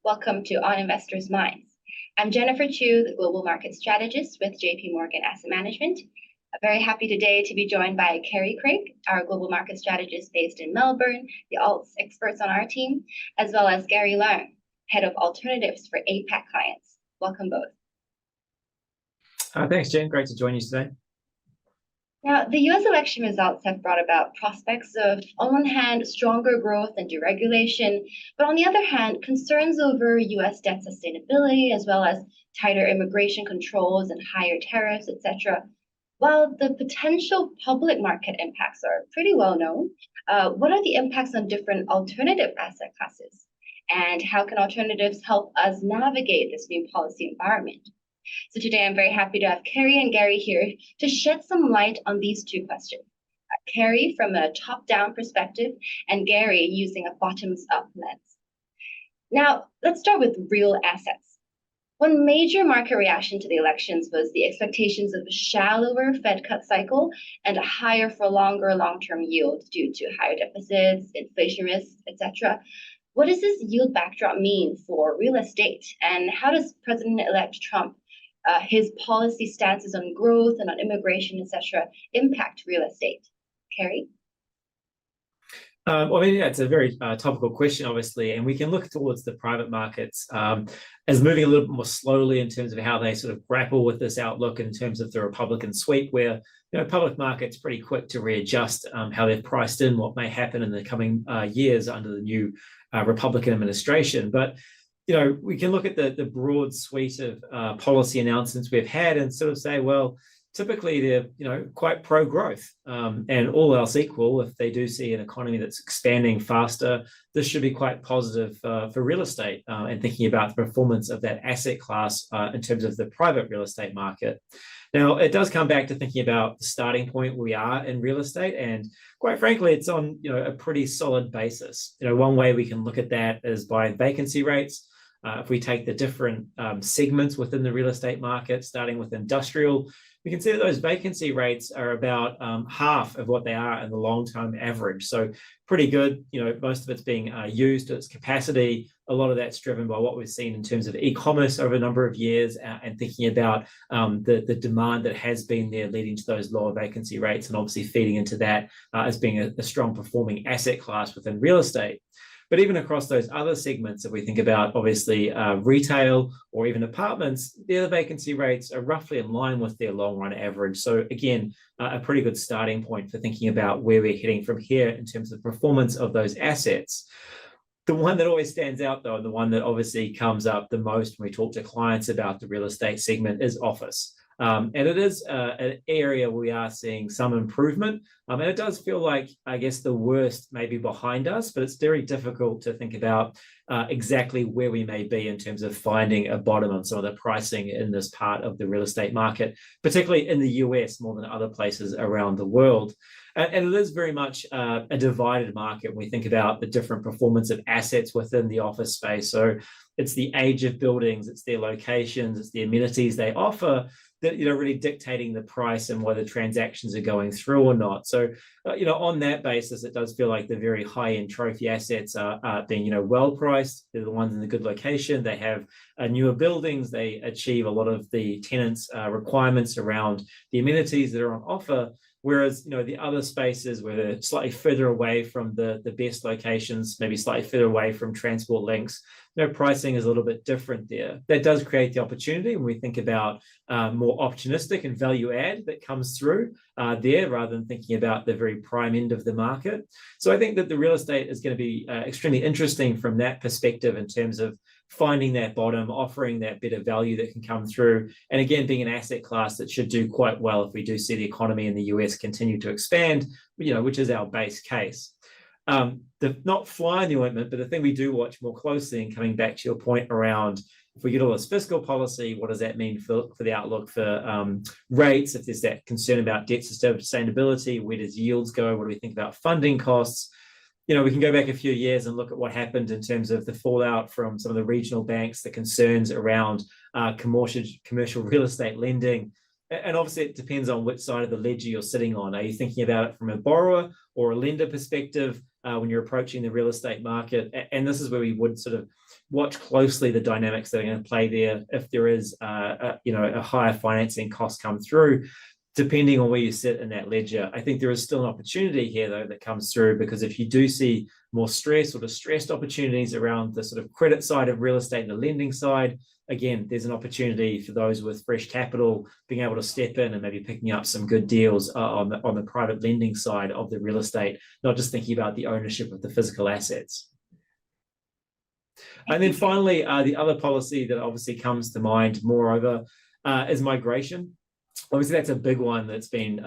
Welcome to On Investors' Minds. I'm Jennifer Qiu, the Global Market Strategist with JP Morgan Asset Management. I'm very happy today to be joined by Kerry Craig, our Global Market Strategist based in Melbourne, the alts experts on our team, as well as Gary Leung, Head of Alternatives for APAC Clients. Welcome both. Thanks, Jen. Great to join you today. Now, the US election results have brought about prospects of, on one hand, stronger growth and deregulation, but on the other hand, concerns over US debt sustainability, as well as tighter immigration controls and higher tariffs, etc. While the potential public market impacts are pretty well known, what are the impacts on different alternative asset classes? And how can alternatives help us navigate this new policy environment? So today I'm very happy to have Kerry and Gary here to shed some light on these two questions. Kerry from a top-down perspective and Gary using a bottoms-up lens. Now, let's start with real assets. One major market reaction to the elections was the expectations of a shallower Fed cut cycle and a higher for longer long-term yield due to higher deficits, inflation risks, etc. What does this yield backdrop mean for real estate? And how does President-elect Trump his policy stances on growth and on immigration, etc., impact real estate? Kerry? Well, I mean, yeah, it's a very topical question, obviously, and we can look towards the private markets as moving a little bit more slowly in terms of how they sort of grapple with this outlook in terms of the Republican sweep, where public markets pretty quick to readjust how they've priced in what may happen in the coming years under the new Republican administration. But we can look at the broad suite of policy announcements we've had and sort of say, well, typically they're quite pro-growth, and all else equal, if they do see an economy that's expanding faster, this should be quite positive for real estate and thinking about the performance of that asset class in terms of the private real estate market. Now, it does come back to thinking about the starting point we are in real estate, and quite frankly, it's on a pretty solid basis. One way we can look at that is by vacancy rates. If we take the different segments within the real estate market, starting with industrial, we can see that those vacancy rates are about half of what they are in the long-term average. So pretty good. Most of it's being used to its capacity. A lot of that's driven by what we've seen in terms of e-commerce over a number of years and thinking about the demand that has been there leading to those lower vacancy rates and obviously feeding into that as being a strong performing asset class within real estate. But even across those other segments, if we think about obviously retail or even apartments, their vacancy rates are roughly in line with their long run average. So again, a pretty good starting point for thinking about where we're heading from here in terms of performance of those assets. The one that always stands out, though, and the one that obviously comes up the most when we talk to clients about the real estate segment is office. And it is an area where we are seeing some improvement. And it does feel like, I guess, the worst may be behind us, but it's very difficult to think about exactly where we may be in terms of finding a bottom on some of the pricing in this part of the real estate market, particularly in the US more than other places around the world. And it is very much a divided market when we think about the different performance of assets within the office space. So it's the age of buildings, it's their locations, it's the amenities they offer that really dictating the price and whether transactions are going through or not. So on that basis, it does feel like the very high-end trophy assets are being well priced. They're the ones in the good location. They have newer buildings. They achieve a lot of the tenants' requirements around the amenities that are on offer. Whereas, the other spaces where they're slightly further away from the best locations, maybe slightly further away from transport links, pricing is a little bit different there. That does create the opportunity when we think about more opportunistic and value add that comes through there rather than thinking about the very prime end of the market. So I think that the real estate is going to be extremely interesting from that perspective in terms of finding that bottom, offering that bit of value that can come through. And again, being an asset class that should do quite well if we do see the economy in the US continue to expand, which is our base case. Not fly in the ointment, but the thing we do watch more closely, and coming back to your point around if we get all this fiscal policy, what does that mean for the outlook for rates? If there's that concern about debt sustainability, where does yields go? What do we think about funding costs? We can go back a few years and look at what happened in terms of the fallout from some of the regional banks, the concerns around commercial real estate lending. And obviously it depends on which side of the ledger you're sitting on. Are you thinking about it from a borrower or a lender perspective when you're approaching the real estate market? And this is where we would sort of watch closely the dynamics that are going to play there if there is a higher financing cost come through, depending on where you sit in that ledger. I think there is still an opportunity here, though, that comes through, because if you do see more stress or distressed opportunities around the sort of credit side of real estate and the lending side, again, there's an opportunity for those with fresh capital being able to step in and maybe picking up some good deals on the private lending side of the real estate, not just thinking about the ownership of the physical assets. And then finally, the other policy that obviously comes to mind, moreover, is migration. Obviously, that's a big one that's been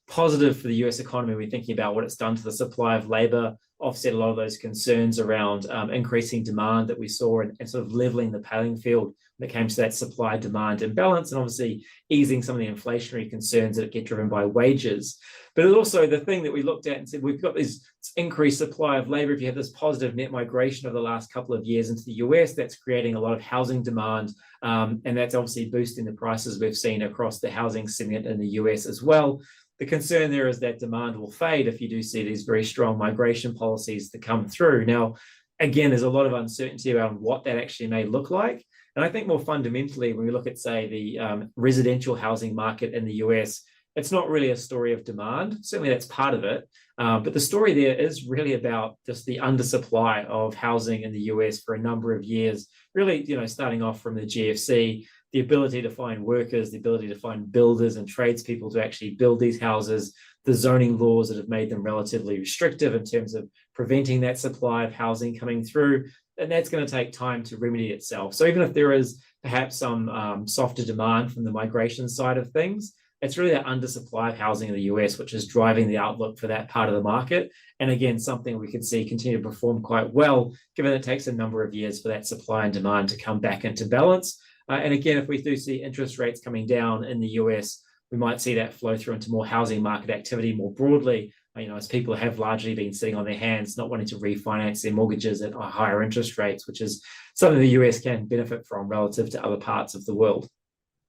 positive for the US economy. We're thinking about what it's done to the supply of labor, offset a lot of those concerns around increasing demand that we saw, and sort of leveling the playing field when it came to that supply-demand imbalance, and obviously easing some of the inflationary concerns that get driven by wages. But also the thing that we looked at and said, we've got this increased supply of labor. If you have this positive net migration over the last couple of years into the US, that's creating a lot of housing demand, and that's obviously boosting the prices we've seen across the housing segment in the US as well. The concern there is that demand will fade if you do see these very strong migration policies that come through. Now, again, there's a lot of uncertainty around what that actually may look like. And I think more fundamentally, when we look at, say, the residential housing market in the US, it's not really a story of demand. Certainly that's part of it. But the story there is really about just the undersupply of housing in the US for a number of years, really, starting off from the GFC, the ability to find workers, the ability to find builders and tradespeople to actually build these houses, the zoning laws that have made them relatively restrictive in terms of preventing that supply of housing coming through. And that's going to take time to remedy itself. So even if there is perhaps some softer demand from the migration side of things, it's really that undersupply of housing in the US, which is driving the outlook for that part of the market. And again, something we could see continue to perform quite well, given it takes a number of years for that supply and demand to come back into balance. And again, if we do see interest rates coming down in the US, we might see that flow through into more housing market activity more broadly, as people have largely been sitting on their hands, not wanting to refinance their mortgages at higher interest rates, which is something the US can benefit from relative to other parts of the world.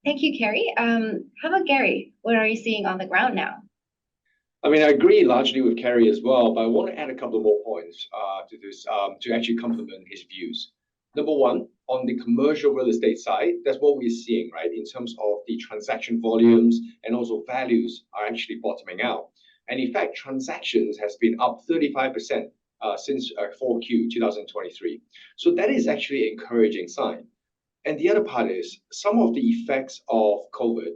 Thank you, Kerry. How about Gary? What are you seeing on the ground now? I mean, I agree largely with Kerry as well, but I want to add a couple more points to this to actually complement his views. Number one, on the commercial real estate side, that's what we're seeing, right? In terms of the transaction volumes and also values are actually bottoming out. And in fact, transactions has been up 35% since 4Q 2023. So that is actually an encouraging sign. And the other part is some of the effects of COVID.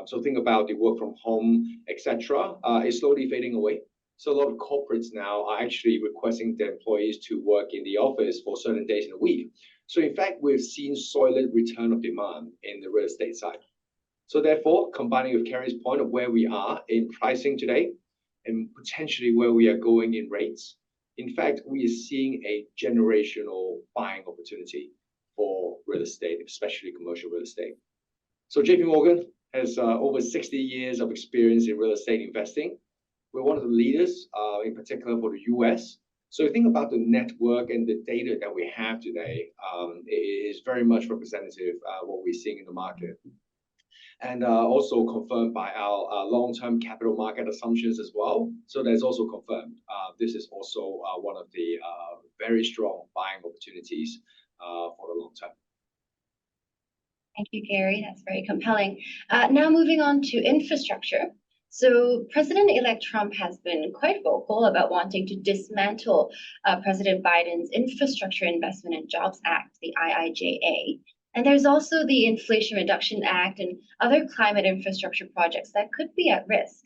So think about the work from home, etc., is slowly fading away. So a lot of corporates now are actually requesting their employees to work in the office for certain days in a week. So in fact, we've seen solid return of demand in the real estate side. So therefore, combining with Kerry's point of where we are in pricing today and potentially where we are going in rates, in fact, we are seeing a generational buying opportunity for real estate, especially commercial real estate. So JP Morgan has over 60 years of experience in real estate investing. We're one of the leaders, in particular for the US. So think about the network and the data that we have today is very much representative of what we're seeing in the market. And also confirmed by our long-term capital market assumptions as well. So that's also confirmed. This is also one of the very strong buying opportunities for the long term. Thank you, Gary. That's very compelling. Now moving on to infrastructure. So President-elect Trump has been quite vocal about wanting to dismantle President Biden's Infrastructure Investment and Jobs Act, the IIJA. And there's also the Inflation Reduction Act and other climate infrastructure projects that could be at risk.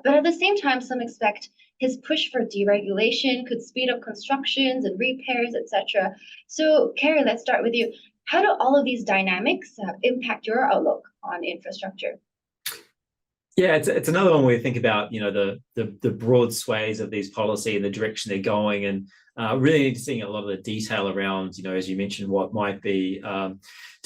But at the same time, some expect his push for deregulation could speed up constructions and repairs, etc. So, Kerry, let's start with you. How do all of these dynamics impact your outlook on infrastructure? Yeah, it's another one where you think about the broad sways of these policy and the direction they're going, and really need to see a lot of the detail around, as you mentioned, what might be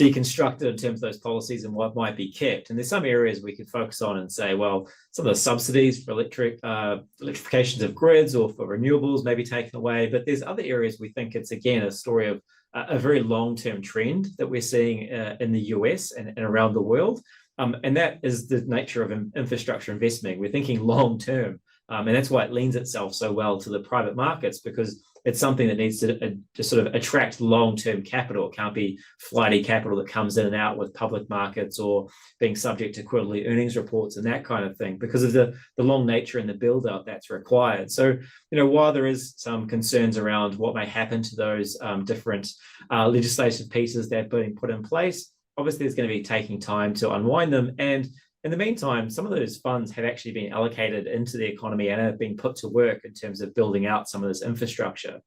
deconstructed in terms of those policies and what might be kept. And there's some areas we could focus on and say, well, some of the subsidies for electrifications of grids or for renewables may be taken away. But there's other areas we think it's, again, a story of a very long-term trend that we're seeing in the US and around the world. And that is the nature of infrastructure investment. We're thinking long term. And that's why it leans itself so well to the private markets, because it's something that needs to sort of attract long-term capital. It can't be flighty capital that comes in and out with public markets or being subject to quarterly earnings reports and that kind of thing, because of the long nature and the build-out that's required. So, while there is some concerns around what may happen to those different legislative pieces that are being put in place, obviously it's going to be taking time to unwind them. And in the meantime, some of those funds have actually been allocated into the economy and have been put to work in terms of building out some of this infrastructure.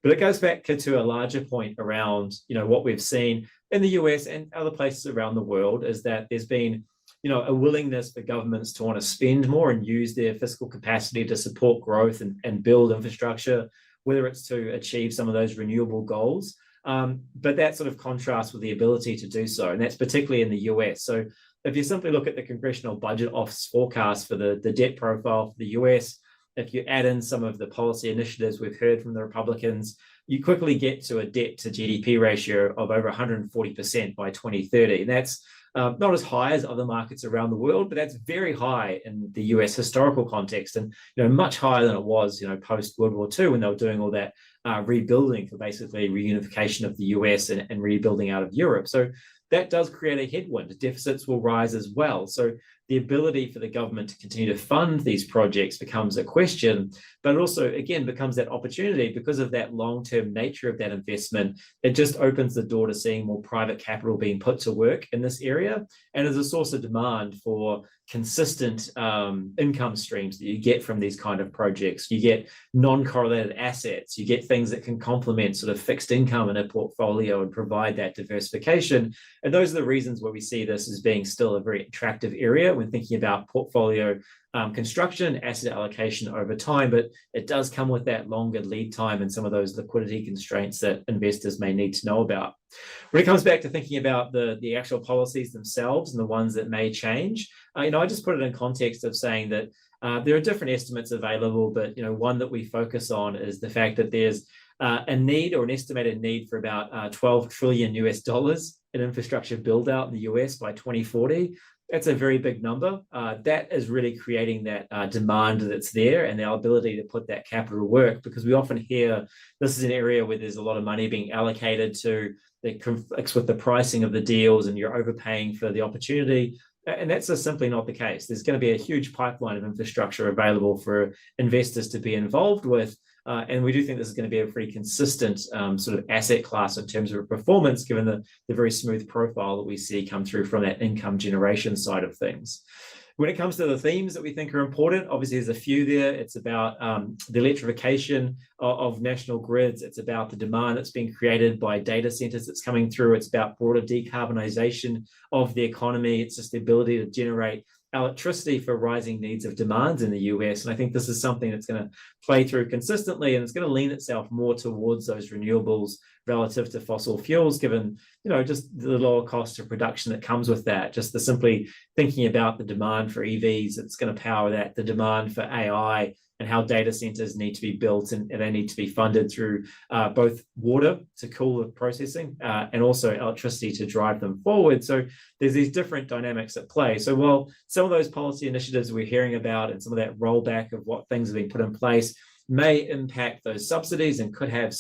But it goes back to a larger point around, what we've seen in the US and other places around the world is that there's been, a willingness for governments to want to spend more and use their fiscal capacity to support growth and build infrastructure, whether it's to achieve some of those renewable goals. But that sort of contrasts with the ability to do so. And that's particularly in the US. So if you simply look at the Congressional Budget Office forecast for the debt profile for the US, if you add in some of the policy initiatives we've heard from the Republicans, you quickly get to a debt to GDP ratio of over 140% by 2030. And that's not as high as other markets around the world, but that's very high in the US historical context, and much higher than it was post World War II when they were doing all that rebuilding for basically reunification of the US and rebuilding out of Europe. So that does create a headwind. Deficits will rise as well. So the ability for the government to continue to fund these projects becomes a question, but it also, again, becomes that opportunity because of that long-term nature of that investment. It just opens the door to seeing more private capital being put to work in this area, and as a source of demand for consistent income streams that you get from these kind of projects. You get non-correlated assets, you get things that can complement sort of fixed income in a portfolio and provide that diversification. And those are the reasons why we see this as being still a very attractive area when thinking about portfolio construction, asset allocation over time, but it does come with that longer lead time and some of those liquidity constraints that investors may need to know about. When it comes back to thinking about the actual policies themselves and the ones that may change, I just put it in context of saying that there are different estimates available, but one that we focus on is the fact that there's a need or an estimated need for about 12 trillion US dollars in infrastructure build out in the US by 2040. That's a very big number. That is really creating that demand that's there and our ability to put that capital to work, because we often hear this is an area where there's a lot of money being allocated to that conflicts with the pricing of the deals and you're overpaying for the opportunity. And that's just simply not the case. There's going to be a huge pipeline of infrastructure available for investors to be involved with. And we do think this is going to be a pretty consistent sort of asset class in terms of performance, given the very smooth profile that we see come through from that income generation side of things. When it comes to the themes that we think are important, obviously there's a few there. It's about the electrification of national grids. It's about the demand that's being created by data centers that's coming through. It's about broader decarbonization of the economy. It's just the ability to generate electricity for rising needs of demands in the US. And I think this is something that's going to play through consistently, and it's going to lean itself more towards those renewables relative to fossil fuels, given, just the lower cost of production that comes with that. Just the simply thinking about the demand for EVs, it's going to power that, the demand for AI, and how data centers need to be built and they need to be funded through both water to cool the processing and also electricity to drive them forward. So there's these different dynamics at play. So while some of those policy initiatives we're hearing about and some of that rollback of what things have been put in place may impact those subsidies and could have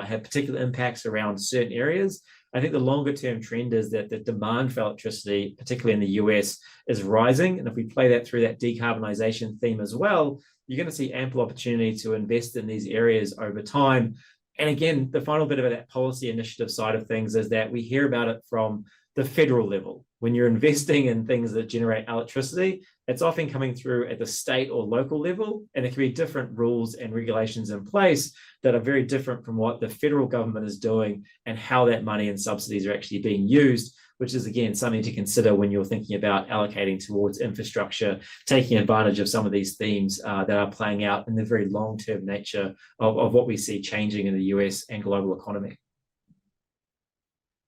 have particular impacts around certain areas, I think the longer term trend is that the demand for electricity, particularly in the US, is rising. And if we play that through that decarbonization theme as well, you're going to see ample opportunity to invest in these areas over time. And again, the final bit of that policy initiative side of things is that we hear about it from the federal level. When you're investing in things that generate electricity, it's often coming through at the state or local level, and there can be different rules and regulations in place that are very different from what the federal government is doing and how that money and subsidies are actually being used, which is, again, something to consider when you're thinking about allocating towards infrastructure, taking advantage of some of these themes that are playing out in the very long-term nature of what we see changing in the US and global economy.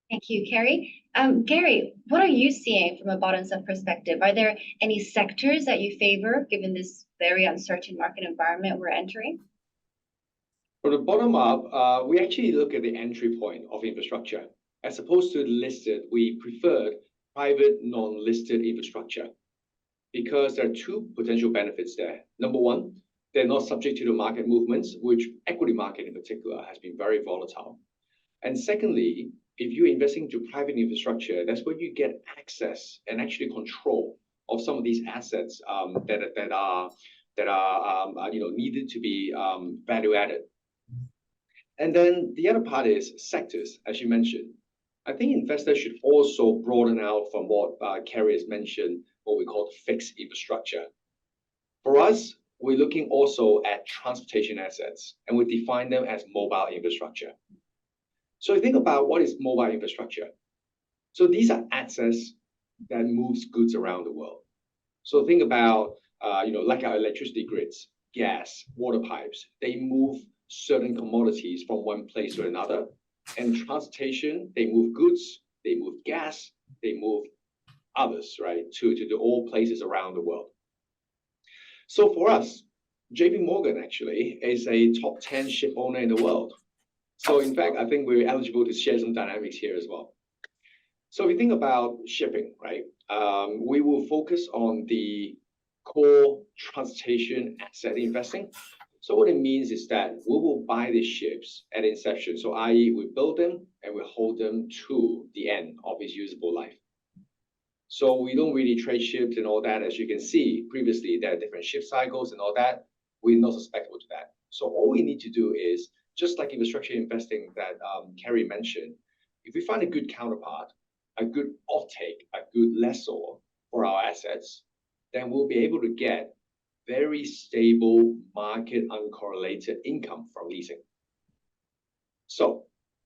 Thank you, Kerry. Gary, what are you seeing from a bottoms-up perspective? Are there any sectors that you favor given this very uncertain market environment we're entering? For the bottom up, we actually look at the entry point of infrastructure. As opposed to listed, we preferred private non-listed infrastructure, because there are two potential benefits there. Number one, they're not subject to the market movements, which equity market in particular has been very volatile. And secondly, if you're investing into private infrastructure, that's where you get access and actually control of some of these assets that are needed to be value added. And then the other part is sectors, as you mentioned. I think investors should also broaden out from what Kerry has mentioned, what we call fixed infrastructure. For us, we're looking also at transportation assets, and we define them as mobile infrastructure. So think about what is mobile infrastructure. So these are assets that moves goods around the world. So think about like our electricity grids, gas, water pipes. They move certain commodities from one place to another. And transportation, they move goods, they move gas, they move others, right, to all places around the world. So for us, JP Morgan actually is a top 10 ship owner in the world. So in fact, I think we're eligible to share some dynamics here as well. So if you think about shipping, right, we will focus on the core transportation asset investing. So what it means is that we will buy the ships at inception. So i.e. we build them and we hold them to the end of its usable life. So we don't really trade ships and all that. As you can see previously, there are different ship cycles and all that. We're not susceptible to that. So all we need to do is, just like infrastructure investing that Kerry mentioned, if we find a good counterpart, a good offtake, a good lessor for our assets, then we'll be able to get very stable market uncorrelated income from leasing. So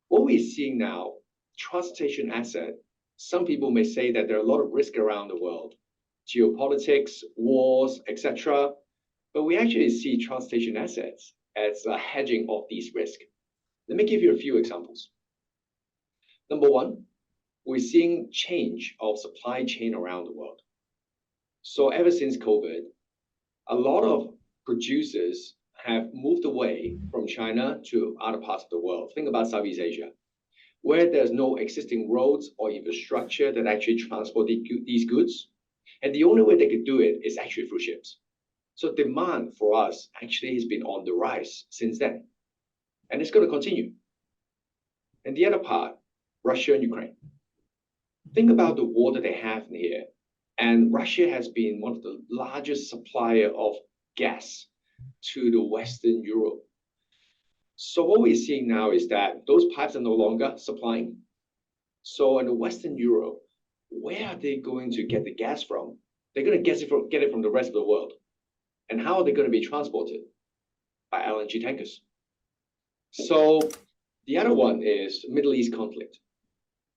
what we're seeing now, transportation asset, some people may say that there are a lot of risk around the world, geopolitics, wars, etc. But we actually see transportation assets as a hedging of these risks. Let me give you a few examples. Number one, we're seeing change of supply chain around the world. So ever since COVID, a lot of producers have moved away from China to other parts of the world. Think about Southeast Asia, where there's no existing roads or infrastructure that actually transport these goods. And the only way they could do it is actually through ships. So demand for us actually has been on the rise since then. And it's going to continue. And the other part, Russia and Ukraine. Think about the war that they have in here. And Russia has been one of the largest supplier of gas to the Western Europe. So what we're seeing now is that those pipes are no longer supplying. So in the Western Europe, where are they going to get the gas from? They're going to get it from the rest of the world. And how are they going to be transported? By LNG tankers. So the other one is Middle East conflict.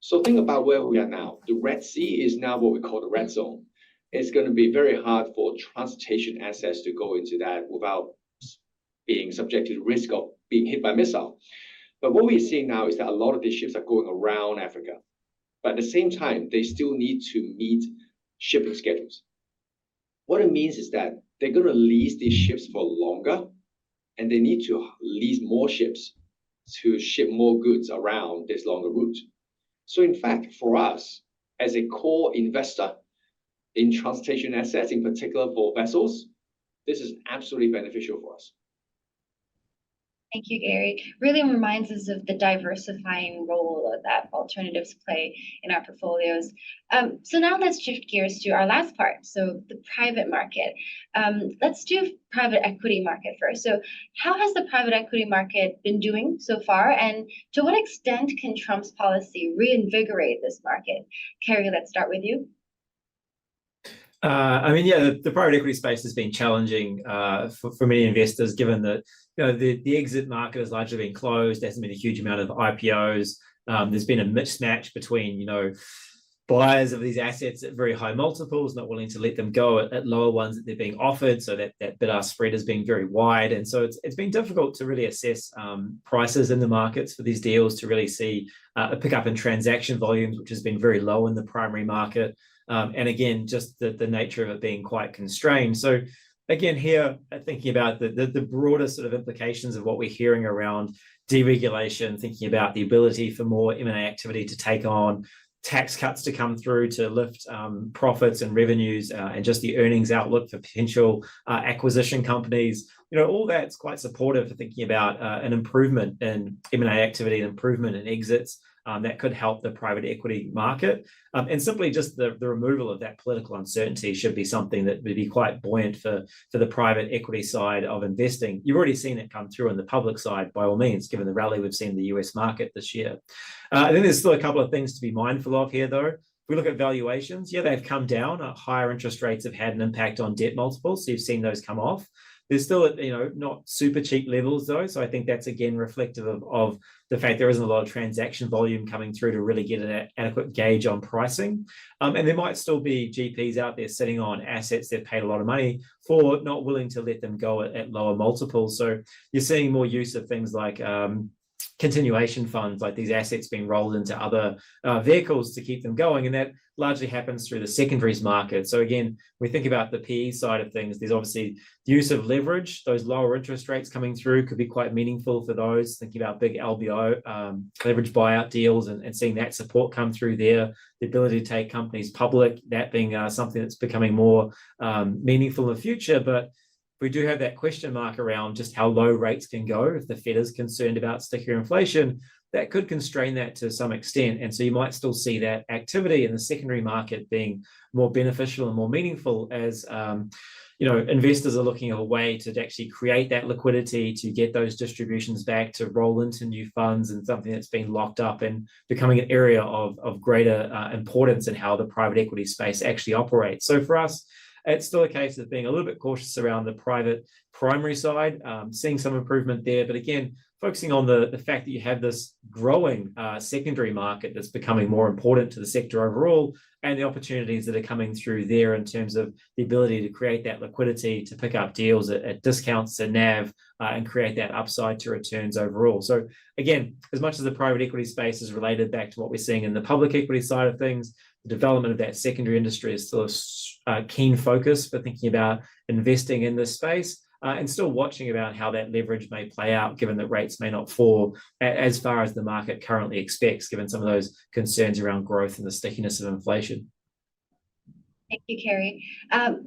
So think about where we are now. The Red Sea is now what we call the red zone. It's going to be very hard for transportation assets to go into that without being subject to the risk of being hit by missile. But what we're seeing now is that a lot of these ships are going around Africa. But at the same time, they still need to meet shipping schedules. What it means is that they're going to lease these ships for longer, and they need to lease more ships to ship more goods around this longer route. So in fact, for us, as a core investor in transportation assets, in particular for vessels, this is absolutely beneficial for us. Thank you, Gary. Really reminds us of the diversifying role that alternatives play in our portfolios. So now let's shift gears to our last part, so the private market. Let's do private equity market first. So how has the private equity market been doing so far, and to what extent can Trump's policy reinvigorate this market? Kerry, let's start with you. The private equity space has been challenging for many investors, given that the exit market has largely been closed. There hasn't been a huge amount of IPOs. There's been a mismatch between buyers of these assets at very high multiples, not willing to let them go at lower ones that they're being offered. So that bid-ask spread has been very wide, and so it's been difficult to really assess prices in the markets for these deals, to really see a pickup in transaction volumes, which has been very low in the primary market. And again, just the nature of it being quite constrained. So again, here, thinking about the broader sort of implications of what we're hearing around deregulation, thinking about the ability for more M&A activity to take on, tax cuts to come through to lift profits and revenues and just the earnings outlook for potential acquisition companies. All that's quite supportive for thinking about an improvement in M&A activity, an improvement in exits that could help the private equity market. And simply just the removal of that political uncertainty should be something that would be quite buoyant for the private equity side of investing. You've already seen it come through on the public side, by all means, given the rally we've seen in the US market this year. I think there's still a couple of things to be mindful of here, though. If we look at valuations, yeah, they've come down. Higher interest rates have had an impact on debt multiples, so you've seen those come off. They're still at, not super cheap levels, though. So I think that's, again, reflective of the fact there isn't a lot of transaction volume coming through to really get an adequate gauge on pricing. And there might still be GPs out there sitting on assets they've paid a lot of money for, not willing to let them go at lower multiples. So you're seeing more use of things like continuation funds, like these assets being rolled into other vehicles to keep them going. And that largely happens through the secondaries market. So again, we think about the PE side of things, there's obviously the use of leverage. Those lower interest rates coming through could be quite meaningful for those thinking about big LBO leverage buyout deals and seeing that support come through there. The ability to take companies public, that being something that's becoming more meaningful in the future. But we do have that question mark around just how low rates can go if the Fed is concerned about stickier inflation. That could constrain that to some extent. And so you might still see that activity in the secondary market being more beneficial and more meaningful as investors are looking at a way to actually create that liquidity, to get those distributions back, to roll into new funds, and something that's been locked up and becoming an area of greater importance in how the private equity space actually operates. So for us, it's still a case of being a little bit cautious around the private primary side, seeing some improvement there. But again, focusing on the fact that you have this growing secondary market that's becoming more important to the sector overall, and the opportunities that are coming through there in terms of the ability to create that liquidity, to pick up deals at discounts to NAV, and create that upside to returns overall. So again, as much as the private equity space is related back to what we're seeing in the public equity side of things, the development of that secondary industry is still a keen focus for thinking about investing in this space, and still watching about how that leverage may play out, given that rates may not fall as far as the market currently expects, given some of those concerns around growth and the stickiness of inflation. Thank you, Kerry.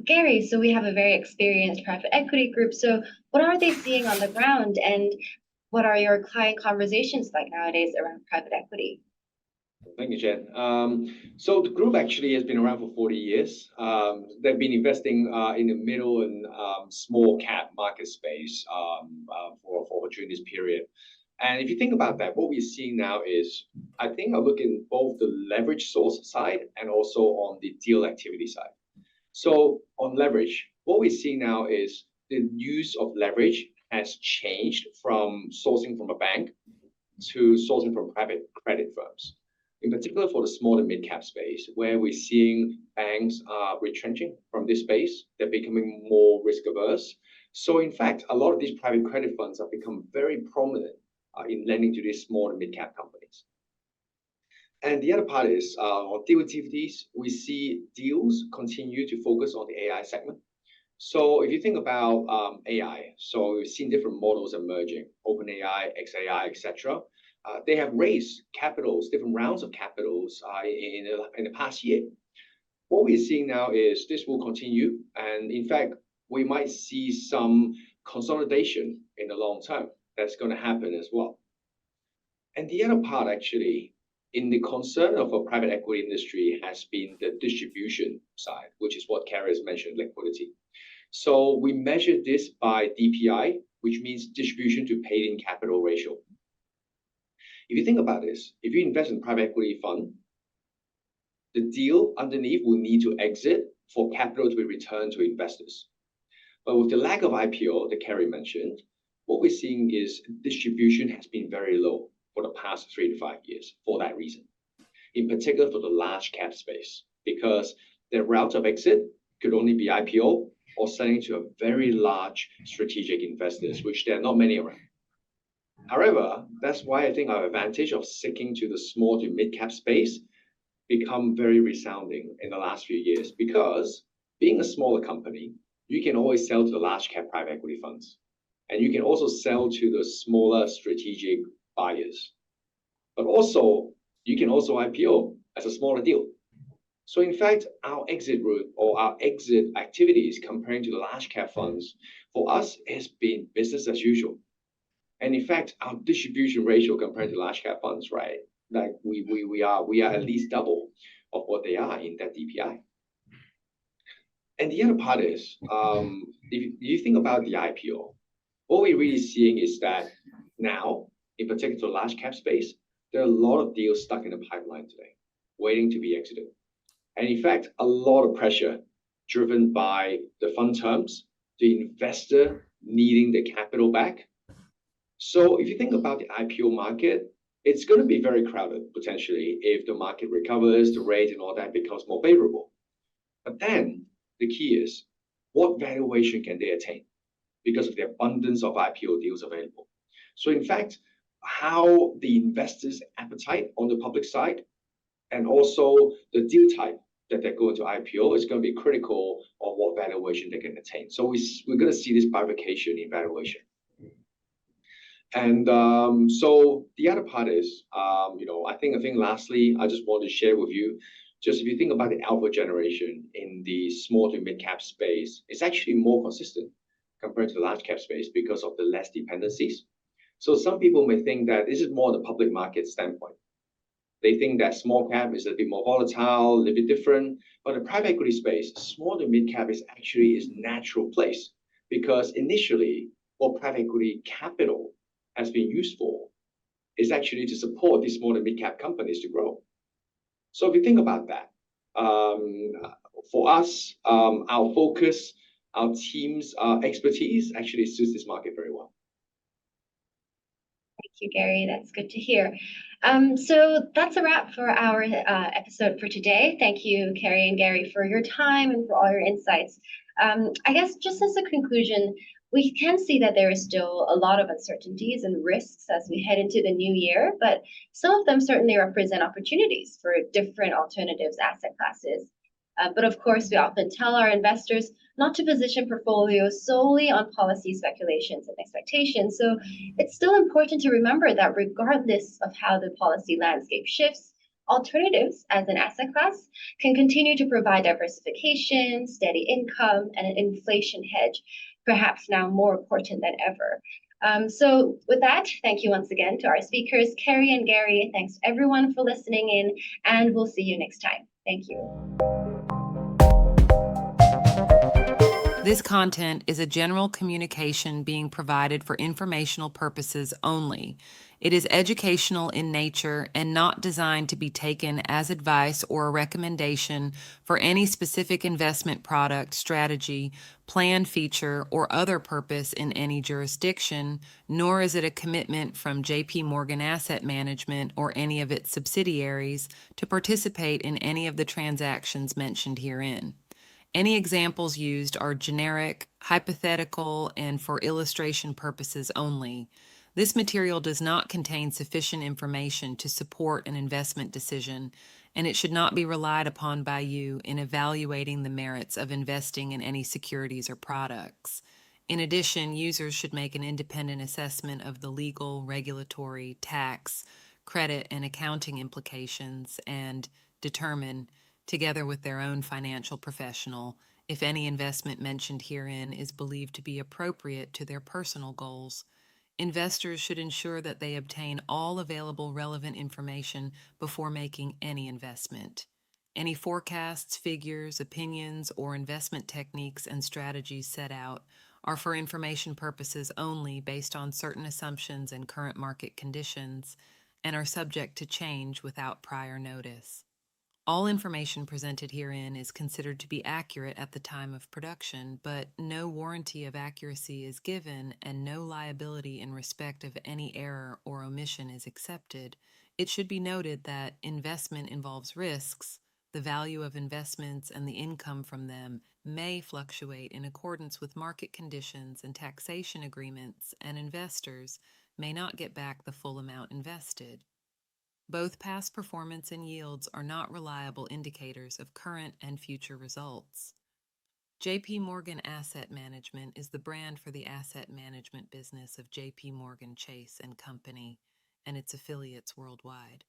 Gary, so we have a very experienced private equity group. So what are they seeing on the ground, and what are your client conversations like nowadays around private equity? Thank you, Jen. So the group actually has been around for 40 years. They've been investing in the middle and small cap market space during this period. And if you think about that, what we're seeing now is, I think, I look in both the leverage source side and also on the deal activity side. So on leverage, what we're seeing now is the use of leverage has changed from sourcing from a bank to sourcing from private credit firms. In particular for the small and mid-cap space, where we're seeing banks are retrenching from this space, they're becoming more risk-averse. So in fact, a lot of these private credit funds have become very prominent in lending to these small and mid-cap companies. And the other part is on deal activities, we see deals continue to focus on the AI segment. So if you think about AI, so we've seen different models emerging, OpenAI, XAI, etc. They have raised capitals, different rounds of capitals in the past year. What we're seeing now is this will continue. And in fact, we might see some consolidation in the long term. That's going to happen as well. And the other part, actually, in the concern of a private equity industry has been the distribution side, which is what Kerry has mentioned, liquidity. So we measure this by DPI, which means distribution to paid-in capital ratio. If you think about this, if you invest in private equity fund, the deal underneath will need to exit for capital to be returned to investors. But with the lack of IPO that Kerry mentioned, what we're seeing is distribution has been very low for the past 3 to 5 years for that reason. In particular for the large cap space, because the route of exit could only be IPO or selling to a very large strategic investors, which there are not many around. However, that's why I think our advantage of sticking to the small to mid-cap space become very resounding in the last few years, because being a smaller company, you can always sell to the large cap private equity funds. And you can also sell to the smaller strategic buyers. But also, you can also IPO as a smaller deal. So in fact, our exit route or our exit activities comparing to the large cap funds, for us, has been business as usual. And in fact, our distribution ratio compared to large cap funds, right? Like we are at least double of what they are in that DPI. And the other part is, if you think about the IPO, what we're really seeing is that now, in particular to large cap space, there are a lot of deals stuck in the pipeline today, waiting to be exited. And in fact, a lot of pressure driven by the fund terms, the investor needing the capital back. So if you think about the IPO market, it's going to be very crowded potentially if the market recovers, the rate and all that becomes more favorable. But then the key is, what valuation can they attain because of the abundance of IPO deals available? So in fact, how the investors' appetite on the public side and also the deal type that they go into IPO is going to be critical of what valuation they can attain. So we're going to see this bifurcation in valuation. And so the other part is, I think lastly, I just want to share with you, just if you think about the alpha generation in the small to mid cap space, it's actually more consistent compared to the large cap space because of the less dependencies. So some people may think that this is more the public market standpoint. They think that small cap is a bit more volatile, a little bit different, but the private equity space, small to mid cap is actually its natural place because initially what private equity capital has been used for is actually to support these small to mid cap companies to grow. So if you think about that, for us, our focus, our team's expertise actually suits this market very well. Thank you, Gary. That's good to hear. So that's a wrap for our episode for today. Thank you, Kerry and Gary, for your time and for all your insights. I guess just as a conclusion, we can see that there is still a lot of uncertainties and risks as we head into the new year, but some of them certainly represent opportunities for different alternatives asset classes. But of course, we often tell our investors not to position portfolios solely on policy speculations and expectations. So it's still important to remember that regardless of how the policy landscape shifts, alternatives as an asset class can continue to provide diversification, steady income, and an inflation hedge, perhaps now more important than ever. So with that, thank you once again to our speakers, Kerry and Gary. Thanks everyone for listening in, and we'll see you next time. Thank you. This content is a general communication being provided for informational purposes only. It is educational in nature and not designed to be taken as advice or a recommendation for any specific investment product, strategy, plan, feature, or other purpose in any jurisdiction, nor is it a commitment from JP Morgan Asset Management or any of its subsidiaries to participate in any of the transactions mentioned herein. Any examples used are generic, hypothetical, and for illustration purposes only. This material does not contain sufficient information to support an investment decision, and it should not be relied upon by you in evaluating the merits of investing in any securities or products. In addition, users should make an independent assessment of the legal, regulatory, tax, credit, and accounting implications and determine, together with their own financial professional, if any investment mentioned herein is believed to be appropriate to their personal goals. Investors should ensure that they obtain all available relevant information before making any investment. Any forecasts, figures, opinions, or investment techniques and strategies set out are for information purposes only based on certain assumptions and current market conditions and are subject to change without prior notice. All information presented herein is considered to be accurate at the time of production, but no warranty of accuracy is given and no liability in respect of any error or omission is accepted. It should be noted that investment involves risks. The value of investments and the income from them may fluctuate in accordance with market conditions and taxation agreements, and investors may not get back the full amount invested. Both past performance and yields are not reliable indicators of current and future results. JP Morgan Asset Management is the brand for the asset management business of JP Morgan Chase & Company and its affiliates worldwide.